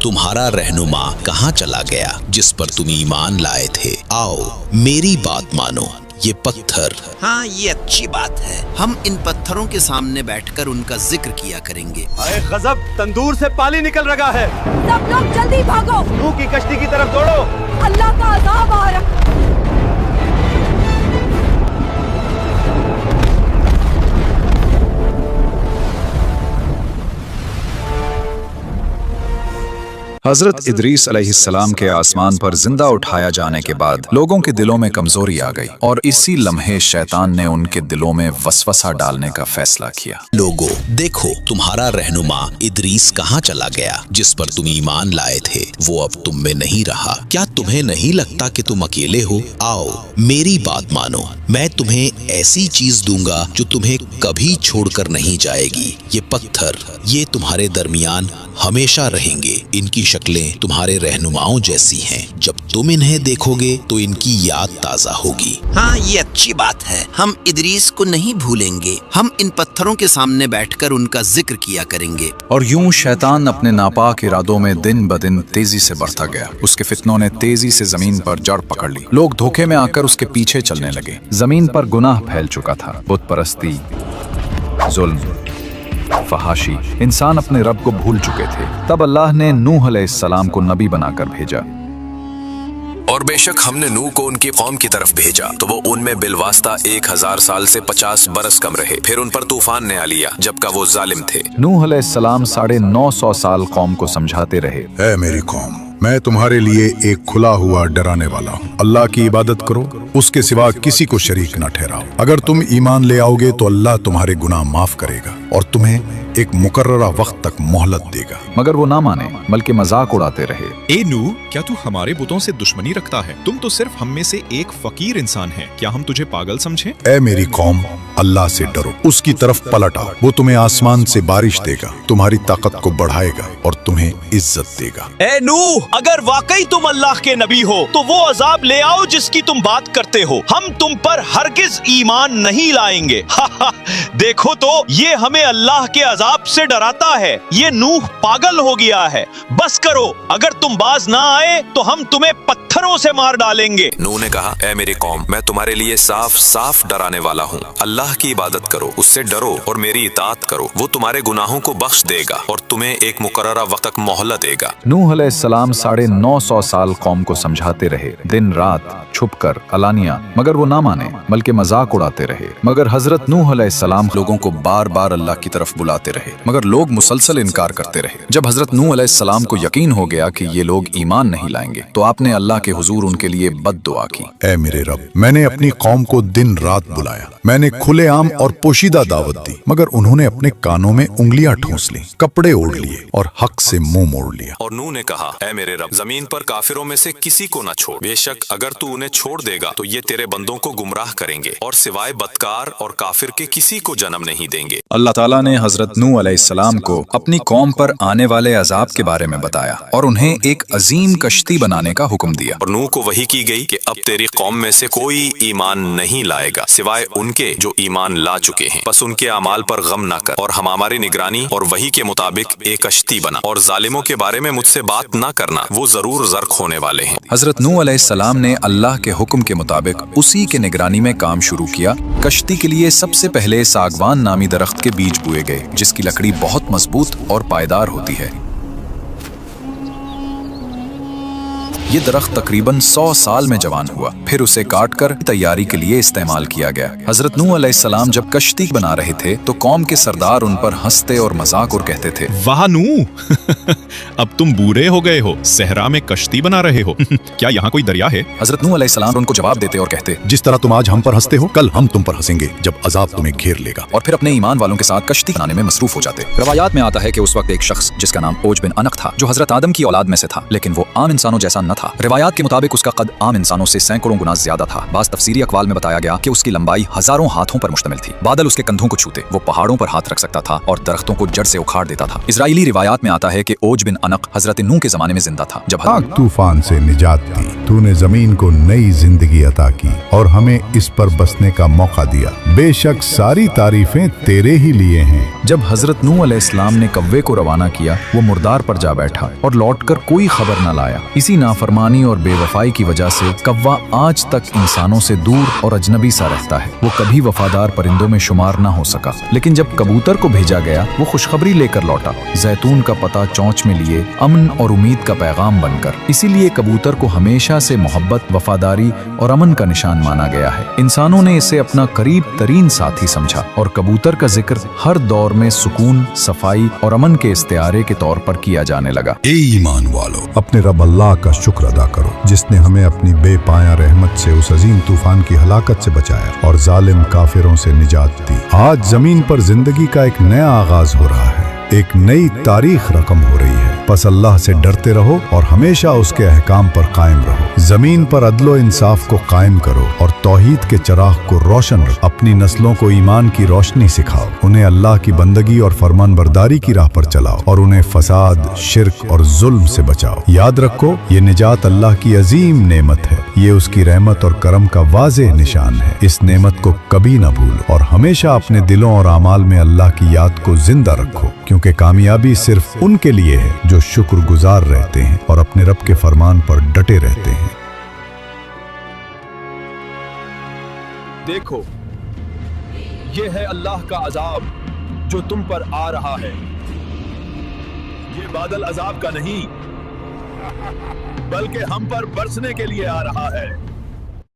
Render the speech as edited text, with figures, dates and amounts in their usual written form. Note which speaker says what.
Speaker 1: तुम्हारा रहनुमा कहाँ चला गया जिस पर तुम ईमान लाए थे। आओ मेरी बात मानो, ये पत्थर।
Speaker 2: हाँ, ये अच्छी बात है। हम इन पत्थरों के सामने बैठकर उनका जिक्र किया करेंगे।
Speaker 3: अरे गजब, तंदूर से पानी निकल रहा है।
Speaker 4: सब लोग जल्दी भागो,
Speaker 3: नूह की कश्ती की तरफ दौड़ो।
Speaker 4: अल्लाह का अज़ाब आ रहा।
Speaker 5: हजरत इदरीस अलैहिस्सलाम के आसमान पर जिंदा उठाया जाने के बाद लोगों के दिलों में कमजोरी आ गई और इसी लम्हे शैतान ने उनके दिलों में वसवसा डालने का फैसला किया।
Speaker 1: लोगों देखो, तुम्हारा रहनुमा इदरीस कहाँ चला गया जिस पर तुम ईमान लाए थे, वो अब तुम में नहीं रहा। क्या तुम्हें नहीं लगता कि तुम अकेले हो? आओ मेरी बात मानो, मैं तुम्हें ऐसी चीज दूंगा जो तुम्हें कभी छोड़कर नहीं जाएगी। ये पत्थर, ये तुम्हारे दरमियान हमेशा रहेंगे। इनकी शक्लें तुम्हारे रहनुमाओं जैसी हैं। जब तुम इन्हें देखोगे तो इनकी याद ताज़ा होगी।
Speaker 2: हाँ, ये अच्छी बात है। हम इदरीस को नहीं भूलेंगे। हम इन पत्थरों के सामने बैठकर उनका जिक्र किया करेंगे।
Speaker 5: और यूं शैतान अपने नापाक इरादों में दिन ब दिन तेजी से बढ़ता गया। उसके फितनों ने तेजी से जमीन पर जड़ पकड़ ली। लोग धोखे में आकर उसके पीछे चलने लगे। जमीन पर गुनाह फैल चुका था। बुत परस्ती, जुल्म, फहाशी, इंसान अपने रब को भूल चुके थे। तब अल्लाह ने नूह अलैहिस्सलाम को नबी बनाकर भेजा।
Speaker 6: और बेशक हमने नूह को उनकी कौम की तरफ भेजा तो वो उनमें बिलवास्ता 1000 साल से 50 बरस कम रहे। फिर उन पर तूफान ने आ लिया जबकि वो जालिम थे।
Speaker 5: नूह अलैहिस्सलाम 950 साल कौम को समझाते रहे,
Speaker 7: ऐ मेरी कौम, मैं तुम्हारे लिए एक खुला हुआ डराने वाला हूँ। अल्लाह की इबादत करो, उसके सिवा किसी को शरीक न ठहराओ। अगर तुम ईमान ले आओगे तो अल्लाह तुम्हारे गुनाह माफ करेगा और तुम्हें एक मुकर्ररा वक्त तक मोहलत देगा।
Speaker 5: मगर वो ना माने बल्कि मजाक उड़ाते रहे।
Speaker 8: ए नूह, क्या तू हमारे बुतों से दुश्मनी रखता है? तुम तो सिर्फ हम में से एक फकीर इंसान है। क्या हम तुझे पागल समझे?
Speaker 7: ऐ मेरी कौम, अल्लाह से डरो, उसकी तरफ पलट आओ। वो तुम्हें आसमान से बारिश देगा, तुम्हारी ताकत को बढ़ाएगा और तुम्हें इज्जत देगा।
Speaker 9: ए नूह, अगर वाकई तुम अल्लाह के नबी हो तो वो अजाब ले आओ जिसकी तुम बात करते हो। हम तुम पर हरगिज ईमान नहीं लाएंगे। देखो तो ये हमें अल्लाह के अजाब से डराता है। ये नूह पागल हो गया है। बस करो, अगर तुम बाज ना आए तो हम तुम्हें पत्थरों से मार डालेंगे।
Speaker 6: नूह ने कहा, ऐ मेरी कौम, मैं तुम्हारे लिए साफ साफ डराने वाला हूँ। अल्लाह की इबादत करो, उससे डरो और मेरी इताअत करो। वो तुम्हारे गुनाहों को बख्श देगा और तुम्हें एक मुकर्ररा वक्त तक मोहलत देगा।
Speaker 5: नूह अलैहिस्सलाम 950 साल कौम को समझाते रहे, दिन रात, छुपकर, अलानिया, मगर वो ना माने बल्कि मजाक उड़ाते रहे। मगर हजरत नूह अलैहिस्सलाम लोगों को बार बार अल्लाह की तरफ बुलाते रहे, मगर लोग मुसलसल इनकार करते रहे। जब हजरत नूह अलैहिस्सलाम को यकीन हो गया कि ये लोग ईमान नहीं लाएंगे तो आपने अल्लाह के हुजूर उनके लिए बद्दुआ की।
Speaker 7: ऐ मेरे रब, मैंने अपनी कौम को दिन रात बुलाया, मैंने खुलेआम और पोशीदा दावत दी, मगर उन्होंने अपने कानों में उंगलियां ठूंस ली, कपड़े ओढ़ लिए और हक से मुंह मोड़ लिया।
Speaker 6: और नूह ने कहा, ऐ मेरे रब, जमीन पर काफिरों में से किसी को न छोड़। बेशक अगर तू उन्हें छोड़ देगा तो ये तेरे बंदों को गुमराह करेंगे और सिवाय बदकार और काफिर के किसी को जन्म नहीं देंगे।
Speaker 5: अल्लाह ताला ने हजरत नूह अलैहिस्सलाम को अपनी कौम पर आने वाले अजाब के बारे में बताया और उन्हें एक अजीम कश्ती बनाने का हुक्म दिया।
Speaker 6: और नूह को वही की गई कि अब तेरी कौम में से कोई ईमान नहीं लाएगा सिवाय उनके जो ईमान ला चुके हैं। बस उनके अमाल पर गम न कर और हम हमारी निगरानी और वही के मुताबिक एक कश्ती बना। और जालिमों के बारे में मुझसे बात न करना, वो जरूर ज़र्क होने वाले हैं।
Speaker 5: हजरत नूह अलैहिस्सलाम ने अल्लाह के हुक्म के मुताबिक उसी के निगरानी में काम शुरू किया। कश्ती के लिए सबसे पहले सागवान नामी दरख्त के बीज बोए गए जिसकी लकड़ी बहुत मजबूत और पायदार होती है। ये दरख्त तकरीबन 100 साल में जवान हुआ, फिर उसे काटकर तैयारी के लिए इस्तेमाल किया गया। हजरत नूह अलैहिस्सलाम जब कश्ती बना रहे थे तो कौम के सरदार उन पर हंसते और मजाक और कहते थे,
Speaker 8: वाह नूह, अब तुम बूढ़े हो गए हो, सहरा में कश्ती बना रहे हो। क्या यहाँ कोई दरिया है?
Speaker 5: हजरत नूह अलैहिस्सलाम उनको जवाब देते और कहते,
Speaker 7: जिस तरह तुम आज हम पर हंसते हो, कल हम तुम पर हंसेंगे जब अजाब तुम्हें घेर लेगा।
Speaker 5: और फिर अपने ईमान वालों के साथ कश्ती बनाने में मसरूफ हो जाते। रवायात में आता है कि उस वक्त एक शख्स जिसका नाम ओज बिन अनक था, जो हजरत आदम की औलाद में से था, लेकिन वो आम इंसानों जैसा न था। रिवायात के मुताबिक उसका कद आम इंसानों से सैकड़ों गुना ज्यादा था। बास तफसीरी अकवाल में बताया गया कि उसकी लंबाई हजारों हाथों पर मुश्तमिल थी। बादल उसके कंधों को छूते, वो पहाड़ों पर हाथ रख सकता था और दरख्तों को जड़ से उखाड़ देता था। इजराइली रिवायात में आता है कि ओज बिन अनक हजरत नूह के जमाने में जिंदा था जब
Speaker 7: तूफान से निजात दी, तूने जमीन को नई जिंदगी अता की और हमें इस पर बसने का मौका दिया। बेशक सारी तारीफें तेरे ही लिए हैं।
Speaker 5: जब हजरत नूह अलैहिस्सलाम ने कव्वे को रवाना किया, वो मुर्दार पर जा बैठा और लौटकर कोई खबर न लाया। इसी नाफरमानी और बेवफाई की वजह से कव्वा आज तक इंसानों से दूर और अजनबी सा रहता है। वो कभी वफादार परिंदों में शुमार न हो सका, लेकिन जब कबूतर को भेजा गया वो खुशखबरी लेकर लौटा, जैतून का पता चौंच में लिए, अमन और उम्मीद का पैगाम बनकर। इसीलिए कबूतर को हमेशा से मोहब्बत, वफादारी और अमन का निशान माना गया है। इंसानों ने इसे अपना करीब तरीन साथी समझा और कबूतर का जिक्र हर दौर में सुकून, सफाई और अमन के इस्तिआरे के तौर पर किया जाने लगा।
Speaker 7: ए ईमान वालों, अपने रब अल्लाह का शुक्र अदा करो जिसने हमें अपनी बेपाया रहमत से उस अजीम तूफान की हलाकत से बचाया और जालिम काफिरों से निजात दी। आज जमीन पर जिंदगी का एक नया आगाज हो रहा है, एक नई तारीख रकम हो रही है। बस अल्लाह से डरते रहो और हमेशा उसके अहकाम पर कायम रहो। जमीन पर अदलो इंसाफ को कायम करो और तौहीद के चिराग को रोशन रखो। अपनी नस्लों को ईमान की रोशनी सिखाओ, उन्हें अल्लाह की बंदगी और फरमान बरदारी की राह पर चलाओ और उन्हें फसाद, शिर्क और जुल्म से बचाओ। याद रखो, ये निजात अल्लाह की अजीम नेमत है, ये उसकी रहमत और करम का वाज़ेह निशान है। इस नेमत को कभी न भूलो और हमेशा अपने दिलों और आमाल में अल्लाह की याद को जिंदा रखो, क्योंकि कामयाबी सिर्फ उनके लिए है जो शुक्रगुजार रहते हैं और अपने रब के फरमान पर डटे रहते हैं।
Speaker 8: देखो, ये है अल्लाह का अजाब जो तुम पर आ रहा है। ये बादल अजाब का नहीं, बल्कि हम पर बरसने के लिए आ रहा है।